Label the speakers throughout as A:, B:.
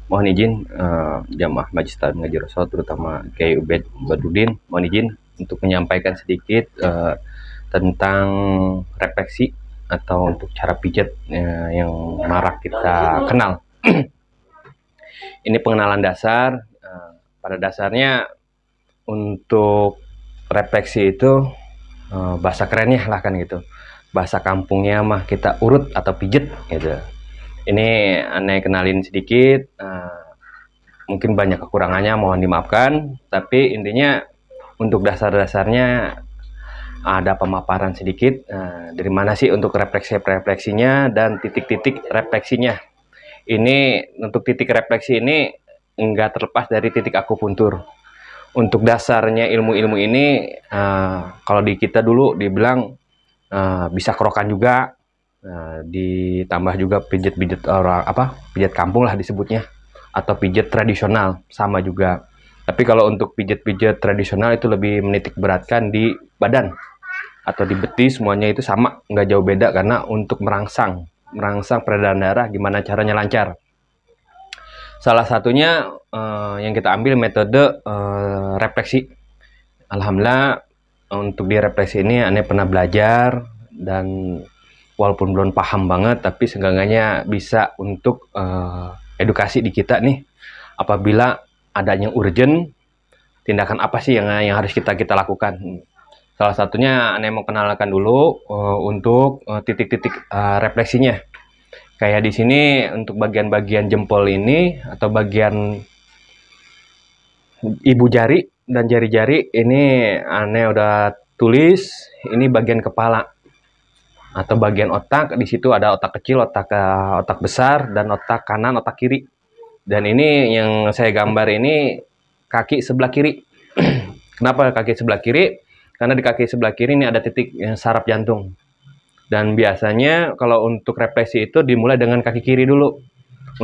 A: Mohon izin jamaah Majelis Taklim Ngaji Rasul, terutama Kiai Ubaid Badrudin, mohon izin untuk menyampaikan sedikit tentang refleksi atau untuk cara pijat yang marak kita kenal. Ini pengenalan dasar. Pada dasarnya untuk refleksi itu bahasa kerennya lah kan gitu. Bahasa kampungnya mah kita urut atau pijet gitu. Ini aneh kenalin sedikit, mungkin banyak kekurangannya, mohon dimaafkan. Tapi intinya untuk dasar-dasarnya ada pemaparan sedikit dari mana sih untuk refleksinya dan titik-titik refleksinya. Ini untuk titik refleksi ini enggak terlepas dari titik akupuntur. Untuk dasarnya ilmu-ilmu ini kalau di kita dulu dibilang bisa kerokan juga, ditambah juga pijat-pijat orang pijat kampung lah disebutnya, atau pijat tradisional sama juga. Tapi kalau untuk pijat-pijat tradisional itu lebih menitik beratkan di badan atau di betis, semuanya itu sama, nggak jauh beda, karena untuk merangsang peredaran darah gimana caranya lancar. Salah satunya yang kita ambil metode refleksi. Alhamdulillah untuk di refleksi ini aneh pernah belajar, dan walaupun belum paham banget tapi seenggaknya bisa untuk edukasi di kita nih, apabila adanya urgent, tindakan apa sih yang harus kita lakukan. Salah satunya aneh mau kenalkan dulu untuk titik-titik refleksinya. Kayak di sini untuk bagian-bagian jempol ini atau bagian ibu jari dan jari-jari ini aneh udah tulis, ini bagian kepala atau bagian otak. Di situ ada otak kecil, otak besar, dan otak kanan, otak kiri. Dan ini yang saya gambar ini kaki sebelah kiri. Kenapa kaki sebelah kiri? Karena di kaki sebelah kiri ini ada titik saraf jantung. Dan biasanya kalau untuk refleksi itu dimulai dengan kaki kiri dulu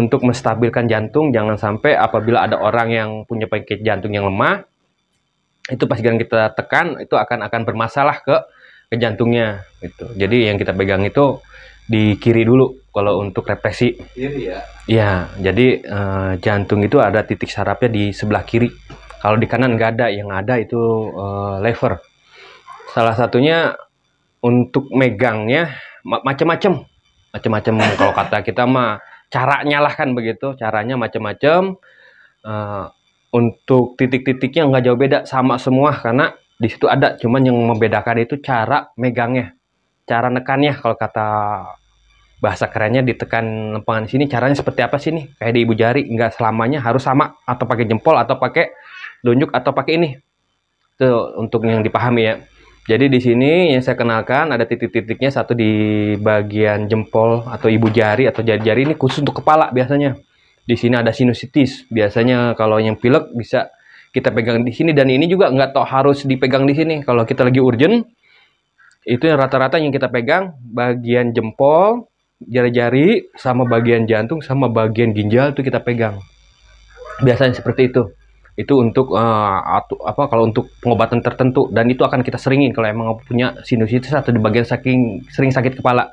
A: untuk menstabilkan jantung. Jangan sampai apabila ada orang yang punya penyakit jantung yang lemah, itu pas kita tekan itu akan bermasalah ke jantungnya gitu. Jadi yang kita pegang itu di kiri dulu kalau untuk refleksi. Kiri ya? Iya, jadi jantung itu ada titik sarafnya di sebelah kiri. Kalau di kanan nggak ada, yang ada itu lever. Salah satunya untuk megangnya macam-macam. Kalau kata kita mah caranya lah kan begitu, caranya macam-macam. Untuk titik-titiknya nggak jauh beda, sama semua, karena di situ ada, cuman yang membedakan itu cara megangnya, cara nekannya. Kalau kata bahasa kerennya ditekan lempengan sini, caranya seperti apa sih nih? Kayak di ibu jari, nggak selamanya harus sama, atau pakai jempol, atau pakai telunjuk, atau pakai ini. Itu untuk yang dipahami ya. Jadi di sini yang saya kenalkan ada titik-titiknya, satu di bagian jempol atau ibu jari atau jari-jari, ini khusus untuk kepala biasanya. Di sini ada sinusitis. Biasanya kalau yang pilek bisa kita pegang di sini, dan ini juga nggak tahu harus dipegang di sini. Kalau kita lagi urgent, itu yang rata-rata yang kita pegang bagian jempol, jari-jari, sama bagian jantung, sama bagian ginjal itu kita pegang. Biasanya seperti itu. Itu untuk kalau untuk pengobatan tertentu, dan itu akan kita seringin kalau emang punya sinusitis atau di bagian sering sakit kepala.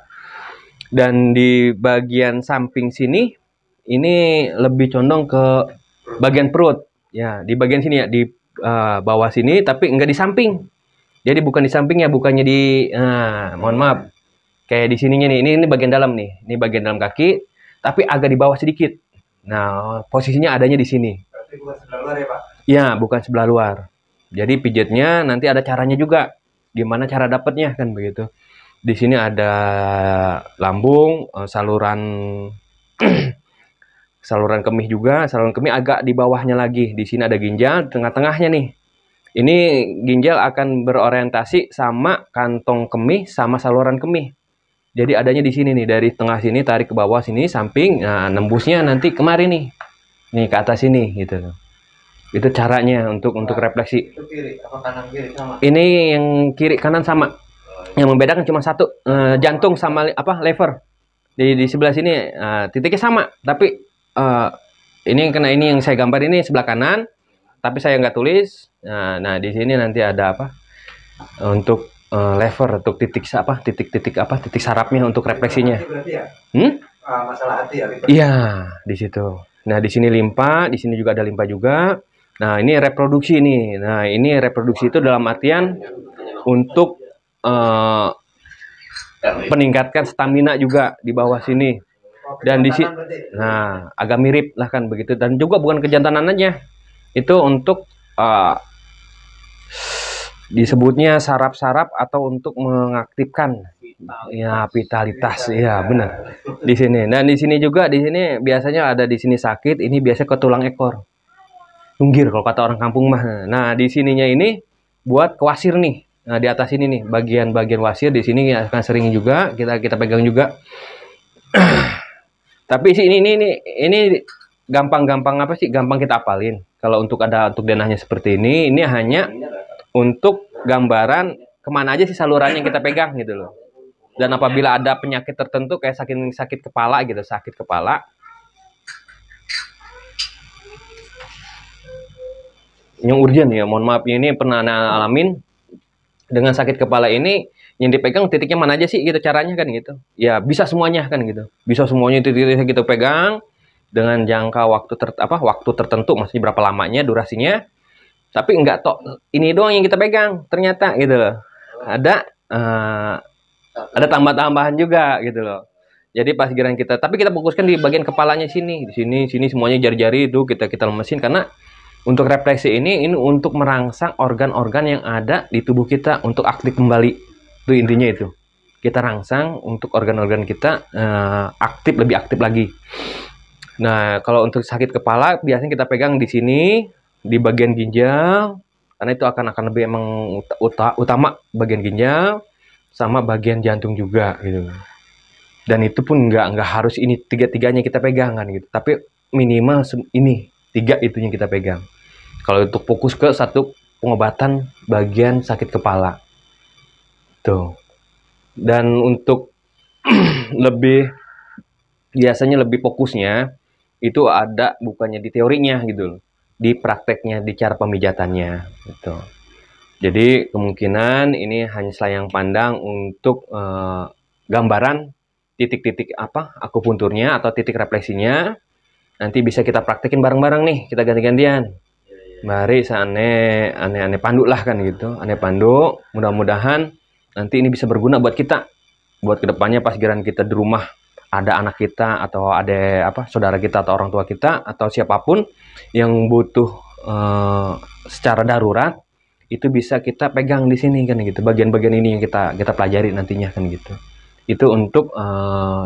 A: Dan di bagian samping sini ini lebih condong ke bagian perut ya, di bagian sini ya, di bawah sini, tapi enggak di samping. Jadi bukan di sampingnya, bukannya di mohon maaf, kayak di sininya nih, ini bagian dalam nih, ini bagian dalam kaki, tapi agak di bawah sedikit. Nah, posisinya adanya di sini. Bukan sebelah luar ya Pak? Ya, bukan sebelah luar. Jadi pijatnya nanti ada caranya juga. Gimana cara dapatnya kan begitu. Di sini ada lambung, saluran saluran kemih juga. Saluran kemih agak di bawahnya lagi. Di sini ada ginjal, tengah-tengahnya nih. Ini ginjal akan berorientasi sama kantong kemih sama saluran kemih. Jadi adanya di sini nih, dari tengah sini tarik ke bawah sini samping. Nah, nembusnya nanti kemari nih. Nih ke atas ini gitu. Itu caranya untuk refleksi. Itu kiri apa kanan kiri sama? Ini yang kiri kanan sama. Yang membedakan cuma satu, jantung sama lever. Di sebelah sini titiknya sama, tapi ini karena ini yang saya gambar ini sebelah kanan, tapi saya nggak tulis. Nah di sini nanti ada untuk lever, untuk titik sarafnya untuk refleksinya. Ya? Masalah hati ya? Iya, di situ. Nah, di sini limpa, di sini juga ada limpa juga. Nah, ini reproduksi nih. Nah, ini reproduksi itu dalam artian untuk meningkatkan stamina juga di bawah sini. Dan di sini, nah agak mirip lah kan begitu. Dan juga bukan kejantanan aja, itu untuk disebutnya saraf-saraf atau untuk mengaktifkan ya vitalitas. Ya benar di sini. Dan di sini juga, di sini biasanya ada, di sini sakit, ini biasanya ke tulang ekor, tunggir kalau kata orang kampung mah. Nah, di sininya ini buat kewasir nih. Nah, di atas ini nih bagian-bagian wasir, di sini akan sering juga kita pegang juga. Tapi sih ini gampang-gampang apa sih? Gampang kita apalin. Kalau untuk denahnya seperti ini hanya untuk gambaran kemana aja sih salurannya yang kita pegang gitu loh. Dan apabila ada penyakit tertentu kayak sakit kepala gitu, sakit kepala, yang urgent ya, mohon maaf ini pernah alamin dengan sakit kepala ini, yang dipegang titiknya mana aja sih gitu caranya kan gitu. Ya bisa semuanya kan gitu. Bisa semuanya titik-titik kita pegang dengan jangka waktu tertentu, maksudnya berapa lamanya durasinya. Tapi enggak tok ini doang yang kita pegang ternyata gitu loh. Ada tambah-tambahan juga gitu loh. Jadi pas giliran kita, tapi kita fokuskan di bagian kepalanya sini, di sini semuanya jari-jari itu kita lemesin, karena untuk refleksi ini untuk merangsang organ-organ yang ada di tubuh kita untuk aktif kembali. Itu intinya itu. Kita rangsang untuk organ-organ kita lebih aktif lagi. Nah, kalau untuk sakit kepala biasanya kita pegang di sini, di bagian ginjal, karena itu akan lebih emang utama bagian ginjal sama bagian jantung juga gitu. Dan itu pun nggak harus ini tiga-tiganya kita pegang kan gitu. Tapi minimal ini 3 itu yang kita pegang. Kalau untuk fokus ke satu pengobatan bagian sakit kepala. Tuh. Dan untuk biasanya lebih fokusnya itu ada bukannya di teorinya gitu, di prakteknya, di cara pemijatannya gitu. Jadi kemungkinan ini hanya selayang pandang untuk gambaran titik-titik akupunturnya atau titik refleksinya. Nanti bisa kita praktekin bareng-bareng nih, kita ganti-gantian. Mari aneh pandu lah kan gitu, aneh pandu. Mudah-mudahan nanti ini bisa berguna buat kita, buat kedepannya pas giliran kita di rumah ada anak kita atau ada saudara kita atau orang tua kita atau siapapun yang butuh secara darurat, itu bisa kita pegang di sini kan gitu. Bagian-bagian ini yang kita pelajari nantinya kan gitu. Itu untuk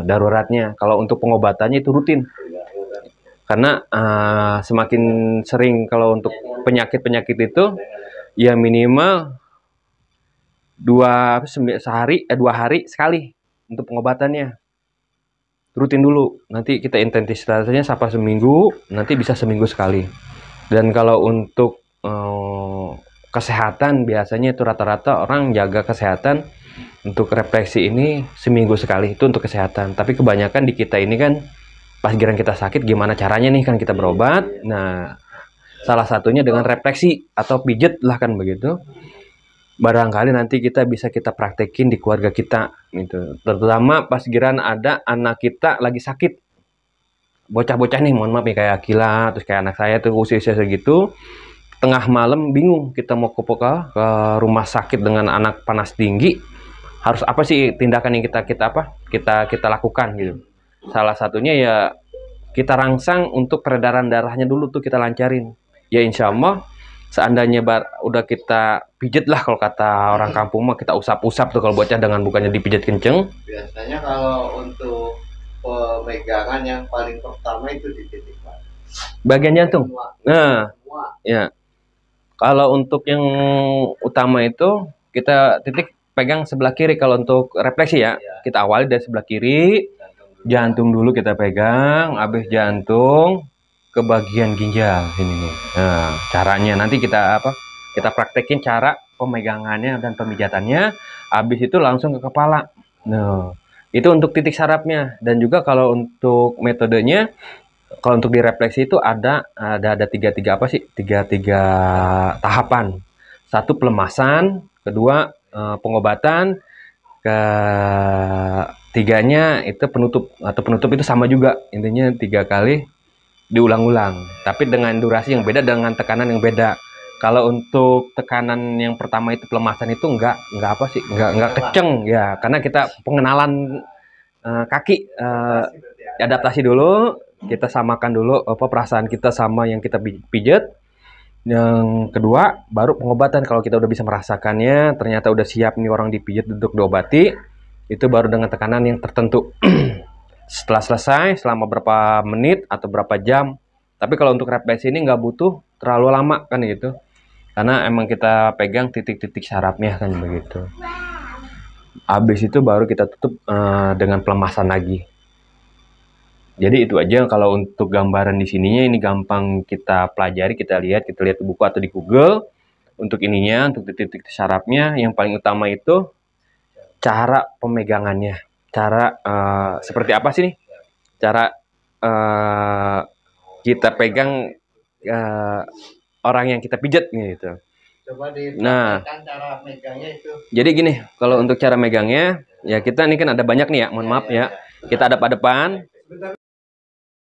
A: daruratnya. Kalau untuk pengobatannya itu rutin. Karena semakin sering kalau untuk penyakit-penyakit itu ya minimal 2 hari sekali untuk pengobatannya. Rutin dulu. Nanti kita intensitasnya sampai seminggu, nanti bisa seminggu sekali. Dan kalau untuk kesehatan biasanya itu rata-rata orang jaga kesehatan untuk refleksi ini seminggu sekali, itu untuk kesehatan. Tapi kebanyakan di kita ini kan pas giliran kita sakit gimana caranya nih kan kita berobat. Nah, salah satunya dengan refleksi atau pijet lah kan begitu. Barangkali nanti kita bisa kita praktekin di keluarga kita gitu. Terutama pas giliran ada anak kita lagi sakit. Bocah-bocah nih, mohon maaf nih, kayak Akila, terus kayak anak saya tuh usia segitu, tengah malam bingung kita mau ke rumah sakit dengan anak panas tinggi, harus apa sih tindakan yang kita lakukan gitu. Salah satunya ya kita rangsang untuk peredaran darahnya dulu tuh kita lancarin. Ya insya Allah seandainya udah kita pijet lah kalau kata orang kampung mah, kita usap-usap tuh kalau bocah dengan bukannya dipijet kenceng.
B: Biasanya kalau untuk pemegangan yang paling pertama itu di titik
A: bagian jantung. Nah, ya. Kalau untuk yang utama itu kita titik pegang sebelah kiri. Kalau untuk refleksi ya, kita awali dari sebelah kiri, jantung dulu kita pegang, habis jantung ke bagian ginjal sini nih. Nah, caranya nanti kita praktekin cara pemegangannya dan pemijatannya. Habis itu langsung ke kepala. Nah, itu untuk titik sarafnya. Dan juga kalau untuk metodenya, kalau untuk direfleksi itu ada tiga tahapan. Satu pelemasan, kedua pengobatan, ketiganya itu penutup itu sama juga, intinya 3 kali diulang-ulang, tapi dengan durasi yang beda, dengan tekanan yang beda. Kalau untuk tekanan yang pertama itu pelemasan itu enggak apa sih, enggak kenceng ya, karena kita pengenalan kaki, adaptasi dulu, kita samakan dulu apa perasaan kita sama yang kita pijat. Yang kedua, baru pengobatan. Kalau kita udah bisa merasakannya, ternyata udah siap nih orang dipijat untuk diobati, itu baru dengan tekanan yang tertentu. Setelah selesai, selama berapa menit atau berapa jam. Tapi kalau untuk refleksi ini nggak butuh terlalu lama kan gitu. Karena emang kita pegang titik-titik sarafnya kan begitu. Habis itu baru kita tutup dengan pelemasan lagi. Jadi itu aja kalau untuk gambaran di sininya, ini gampang kita pelajari, kita lihat di buku atau di Google. Untuk ininya, untuk titik-titik sarafnya, yang paling utama itu cara pemegangannya. Cara seperti apa sih nih? Cara kita pegang orang yang kita pijat gitu.
B: Coba
A: Nah,
B: cara megangnya itu.
A: Jadi gini, kalau untuk cara megangnya, ya kita ini kan ada banyak nih ya, mohon maaf ya. Kita hadap-hadapan,